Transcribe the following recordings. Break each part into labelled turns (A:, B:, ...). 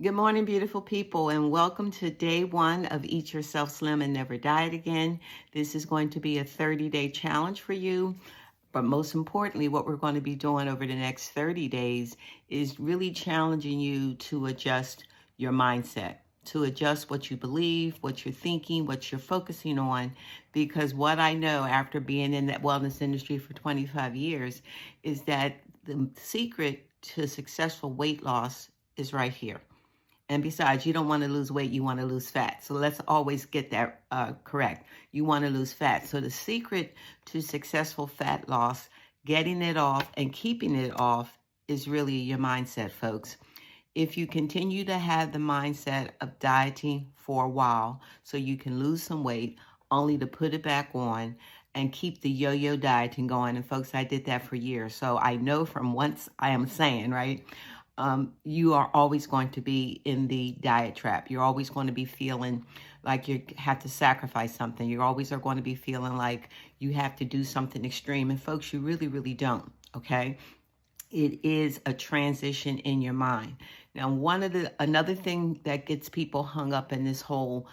A: Good morning, beautiful people, and welcome to day one of Eat Yourself Slim and Never Diet Again. This is going to be a 30-day challenge for you. But most importantly, what we're going to be doing over the next 30 days is really challenging you to adjust your mindset, to adjust what you believe, what you're thinking, what you're focusing on. Because what I know after being in that wellness industry for 25 years is that the secret to successful weight loss is right here. And besides, you don't want to lose weight, you want to lose fat. So let's always get that correct. You want to lose fat. So the secret to successful fat loss, getting it off and keeping it off, is really your mindset, folks. If you continue to have the mindset of dieting for a while so you can lose some weight, only to put it back on and keep the yo-yo dieting going. And folks, I did that for years. So I know from once I am saying, right? You are always going to be in the diet trap. You're always going to be feeling like you have to sacrifice something. You always are going to be feeling like you have to do something extreme. And folks, you really, really don't, okay? It is a transition in your mind. Now, another thing that gets people hung up in this whole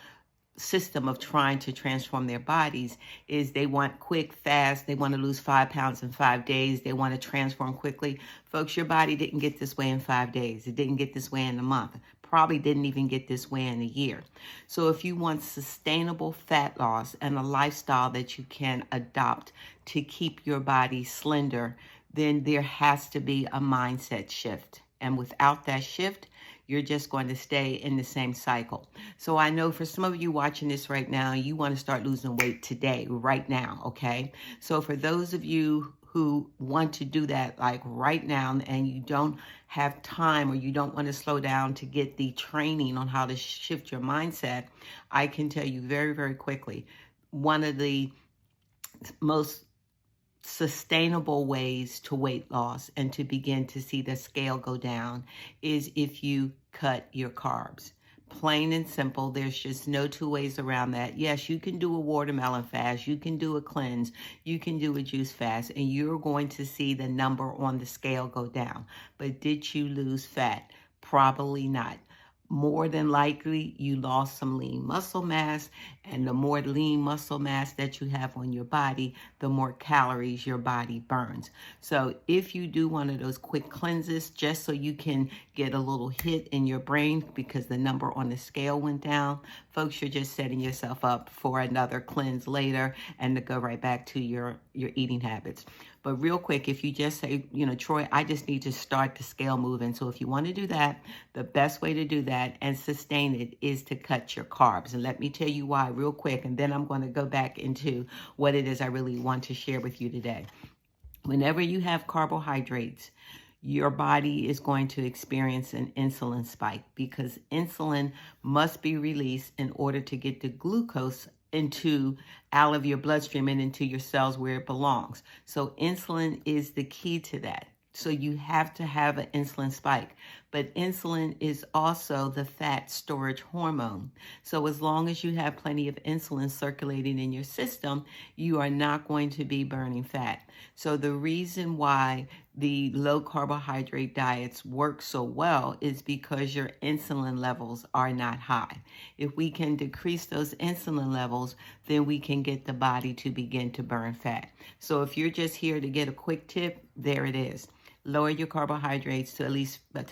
A: system of trying to transform their bodies is they want quick, fast. They want to lose 5 pounds in 5 days. They want to transform quickly. Folks, your body didn't get this way in 5 days. It didn't get this way in a month. Probably didn't even get this way in a year. So if you want sustainable fat loss and a lifestyle that you can adopt to keep your body slender, then there has to be a mindset shift. And without that shift, you're just going to stay in the same cycle. So I know for some of you watching this right now, you want to start losing weight today, right now, okay? So for those of you who want to do that like right now and you don't have time or you don't want to slow down to get the training on how to shift your mindset, I can tell you very, very quickly, one of the most sustainable ways to weight loss and to begin to see the scale go down is if you cut your carbs. Plain and simple. There's just no two ways around that. Yes, you can do a watermelon fast. You can do a cleanse. You can do a juice fast, and you're going to see the number on the scale go down. But did you lose fat? Probably not. More than likely, you lost some lean muscle mass, and the more lean muscle mass that you have on your body, the more calories your body burns. So if you do one of those quick cleanses, just so you can get a little hit in your brain because the number on the scale went down, folks, you're just setting yourself up for another cleanse later and to go right back to your eating habits. But real quick, if you just say, Troy, I just need to start the scale moving. So if you want to do that, the best way to do that and sustain it is to cut your carbs. And let me tell you why real quick, and then I'm going to go back into what it is I really want to share with you today. Whenever you have carbohydrates, your body is going to experience an insulin spike because insulin must be released in order to get the glucose out of your bloodstream and into your cells where it belongs. So insulin is the key to that. So you have to have an insulin spike. But insulin is also the fat storage hormone. So as long as you have plenty of insulin circulating in your system, you are not going to be burning fat. So the reason why the low carbohydrate diets work so well is because your insulin levels are not high. If we can decrease those insulin levels, then we can get the body to begin to burn fat. So if you're just here to get a quick tip, there it is. Lower your carbohydrates to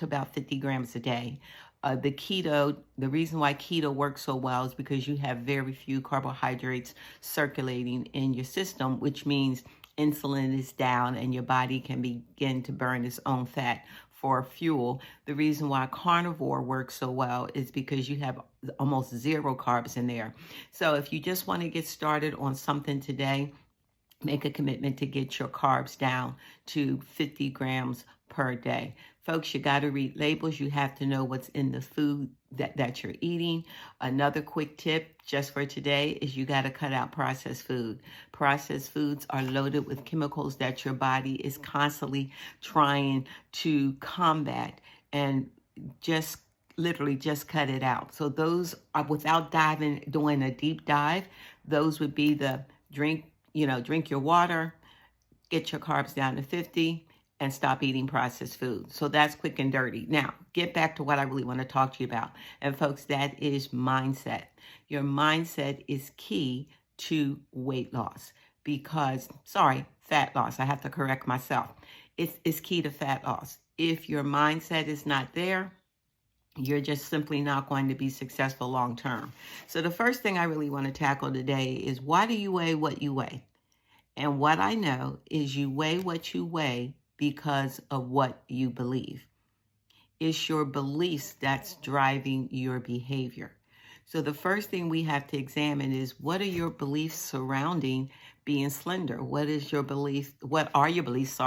A: about 50 grams a day. The reason why keto works so well is because you have very few carbohydrates circulating in your system, which means insulin is down and your body can begin to burn its own fat for fuel. The reason why carnivore works so well is because you have almost zero carbs in there. So if you just want to get started on something today, make a commitment to get your carbs down to 50 grams per day. Folks, you got to read labels. You have to know what's in the food that you're eating. Another quick tip just for today is you got to cut out processed food. Processed foods are loaded with chemicals that your body is constantly trying to combat, and just literally just cut it out. So those are, without doing a deep dive, those would be the drink your water, get your carbs down to 50, and stop eating processed food. So that's quick and dirty. Now, get back to what I really want to talk to you about. And folks, that is mindset. Your mindset is key to weight loss because, sorry, fat loss. I have to correct myself. It's key to fat loss. If your mindset is not there, you're just simply not going to be successful long term. So the first thing I really want to tackle today is, why do you weigh what you weigh? And what I know is you weigh what you weigh because of what you believe. It's your beliefs that's driving your behavior. So the first thing we have to examine is, what are your beliefs surrounding being slender? What are your beliefs,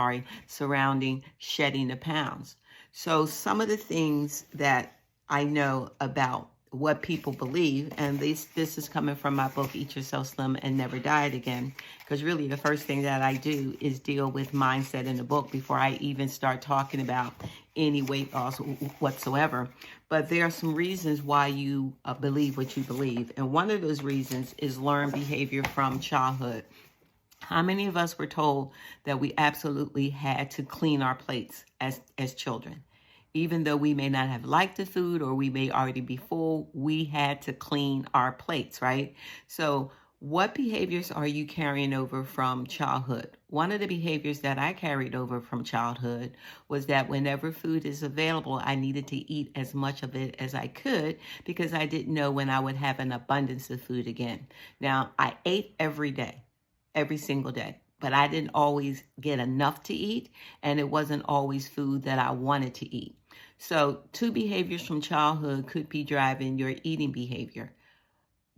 A: surrounding shedding the pounds? So some of the things that I know about what people believe, and this is coming from my book, Eat Yourself Slim and Never Diet Again, because really the first thing that I do is deal with mindset in the book before I even start talking about any weight loss whatsoever. But there are some reasons why you believe what you believe, and one of those reasons is learned behavior from childhood. How many of us were told that we absolutely had to clean our plates as children? Even though we may not have liked the food or we may already be full, we had to clean our plates, right? So what behaviors are you carrying over from childhood? One of the behaviors that I carried over from childhood was that whenever food is available, I needed to eat as much of it as I could because I didn't know when I would have an abundance of food again. Now, I ate every day, every single day, but I didn't always get enough to eat, and it wasn't always food that I wanted to eat. So two behaviors from childhood could be driving your eating behavior.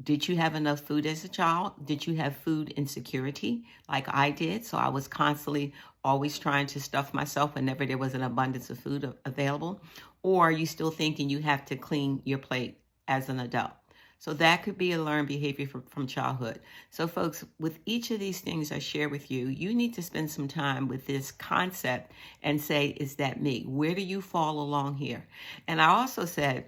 A: Did you have enough food as a child? Did you have food insecurity like I did? So I was constantly always trying to stuff myself whenever there was an abundance of food available. Or are you still thinking you have to clean your plate as an adult? So that could be a learned behavior from childhood. So folks, with each of these things I share with you, you need to spend some time with this concept and say, is that me? Where do you fall along here? And I also said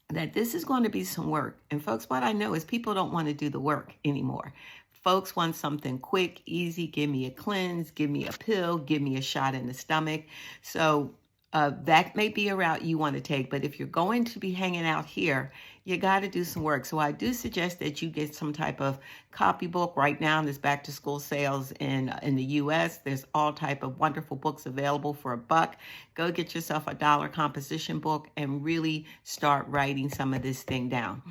A: that this is going to be some work. And folks, what I know is people don't want to do the work anymore. Folks want something quick, easy. Give me a cleanse, give me a pill, give me a shot in the stomach. So that may be a route you want to take, but if you're going to be hanging out here, you got to do some work. So I do suggest that you get some type of copybook. Right now, there's back to school sales in the U.S. There's all type of wonderful books available for $1. Go get yourself a $1 composition book and really start writing some of this thing down.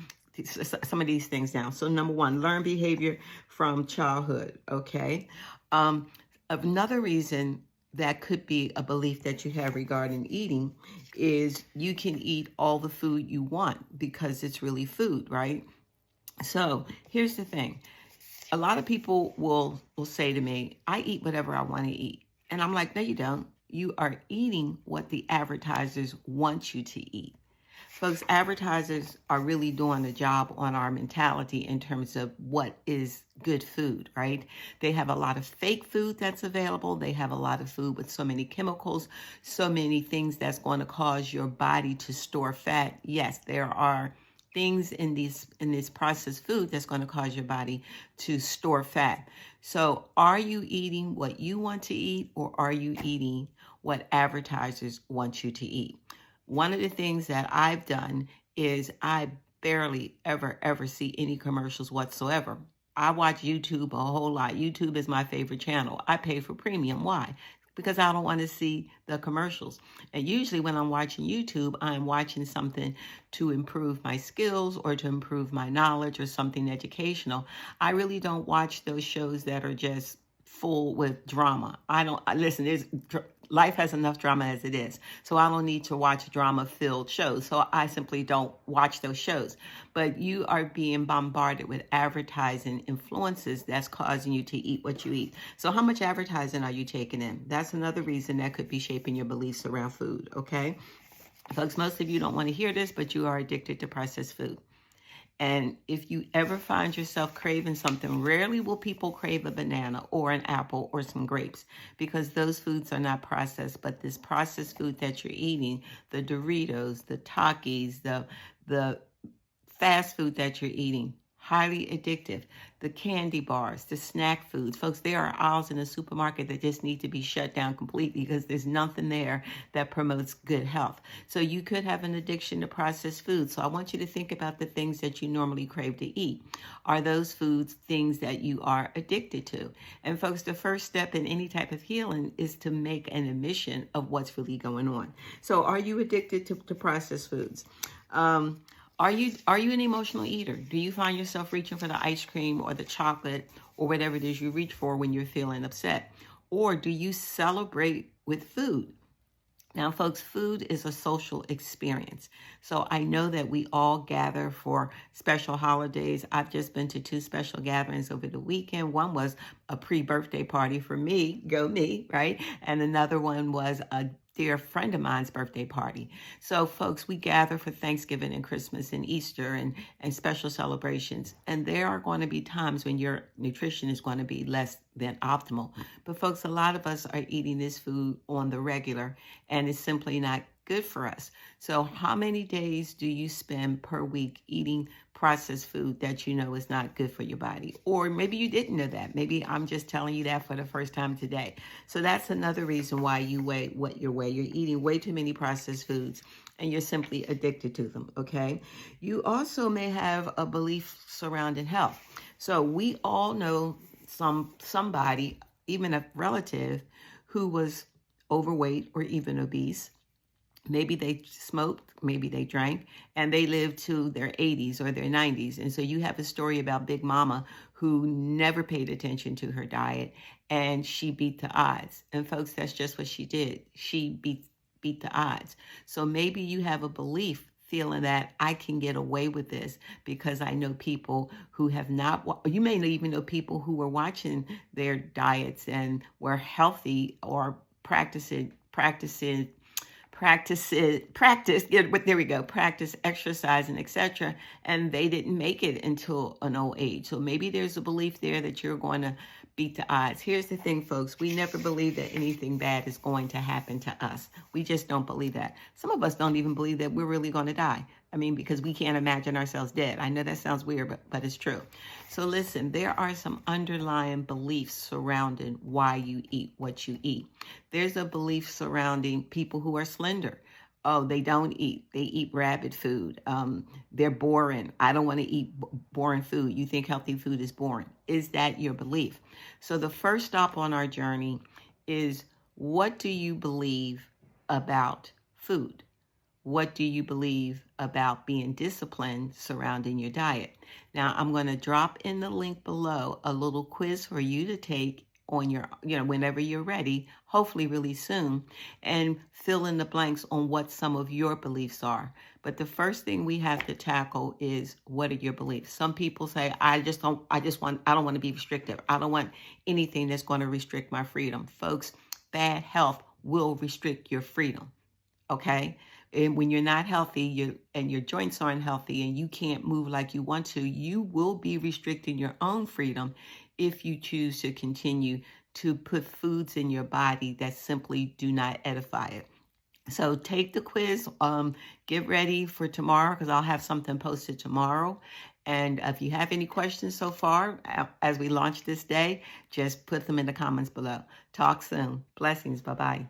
A: Some of these things down. So number one, learn behavior from childhood. Okay. Another reason that could be a belief that you have regarding eating is you can eat all the food you want because it's really food, right? So here's the thing. A lot of people will say to me, I eat whatever I want to eat. And I'm like, no, you don't. You are eating what the advertisers want you to eat. Folks, advertisers are really doing a job on our mentality in terms of what is good food, right? They have a lot of fake food that's available. They have a lot of food with so many chemicals, so many things that's going to cause your body to store fat. Yes, there are things in this processed food that's going to cause your body to store fat. So are you eating what you want to eat, or are you eating what advertisers want you to eat? One of the things that I've done is I barely ever see any commercials whatsoever. I watch YouTube a whole lot. YouTube is my favorite channel. I pay for premium. Why? Because I don't want to see the commercials. And usually when I'm watching YouTube, I'm watching something to improve my skills or to improve my knowledge or something educational. I really don't watch those shows that are just full with drama. Life has enough drama as it is. So I don't need to watch drama-filled shows. So I simply don't watch those shows. But you are being bombarded with advertising influences that's causing you to eat what you eat. So how much advertising are you taking in? That's another reason that could be shaping your beliefs around food, okay? Folks, most of you don't want to hear this, but you are addicted to processed food. And if you ever find yourself craving something, rarely will people crave a banana or an apple or some grapes, because those foods are not processed. But this processed food that you're eating, the Doritos, the Takis, the fast food that you're eating, highly addictive. The candy bars, the snack foods. Folks, there are aisles in the supermarket that just need to be shut down completely because there's nothing there that promotes good health. So you could have an addiction to processed foods. So I want you to think about the things that you normally crave to eat. Are those foods things that you are addicted to? And folks, the first step in any type of healing is to make an admission of what's really going on. So are you addicted to processed foods? Are you an emotional eater? Do you find yourself reaching for the ice cream or the chocolate or whatever it is you reach for when you're feeling upset? Or do you celebrate with food? Now, folks, food is a social experience. So I know that we all gather for special holidays. I've just been to 2 special gatherings over the weekend. One was a pre-birthday party for me, go me, right? And another one was a dear friend of mine's birthday party. So, folks, we gather for Thanksgiving and Christmas and Easter and special celebrations. And there are going to be times when your nutrition is going to be less than optimal. But, folks, a lot of us are eating this food on the regular, and it's simply not good for us. So how many days do you spend per week eating processed food that you know is not good for your body? Or maybe you didn't know that. Maybe I'm just telling you that for the first time today. So that's another reason why you weigh what you weigh. You're eating way too many processed foods and you're simply addicted to them, okay? You also may have a belief surrounding health. So we all know somebody, even a relative, who was overweight or even obese. Maybe they smoked, maybe they drank, and they lived to their 80s or their 90s. And so you have a story about Big Mama who never paid attention to her diet, and she beat the odds. And folks, that's just what she did. She beat the odds. So maybe you have a belief feeling that I can get away with this because I know people who have not, you may not even know people who were watching their diets and were healthy or practice exercising, etc. And they didn't make it until an old age. So maybe there's a belief there that you're going to beat the odds. Here's the thing, folks. We never believe that anything bad is going to happen to us. We just don't believe that. Some of us don't even believe that we're really going to die. I mean, because we can't imagine ourselves dead. I know that sounds weird, but it's true. So listen, there are some underlying beliefs surrounding why you eat what you eat. There's a belief surrounding people who are slender. Oh, they don't eat. They eat rabbit food. They're boring. I don't want to eat boring food. You think healthy food is boring. Is that your belief? So the first stop on our journey is, what do you believe about food? What do you believe about being disciplined surrounding your diet? Now, I'm going to drop in the link below a little quiz for you to take on your, whenever you're ready, hopefully really soon, and fill in the blanks on what some of your beliefs are. But the first thing we have to tackle is, what are your beliefs? Some people say, I don't want to be restrictive. I don't want anything that's going to restrict my freedom. Folks, bad health will restrict your freedom. Okay? And when you're not healthy, and your joints aren't healthy, and you can't move like you want to, you will be restricting your own freedom if you choose to continue to put foods in your body that simply do not edify it. So take the quiz, get ready for tomorrow, because I'll have something posted tomorrow. And if you have any questions so far, as we launch this day, just put them in the comments below. Talk soon. Blessings. Bye-bye.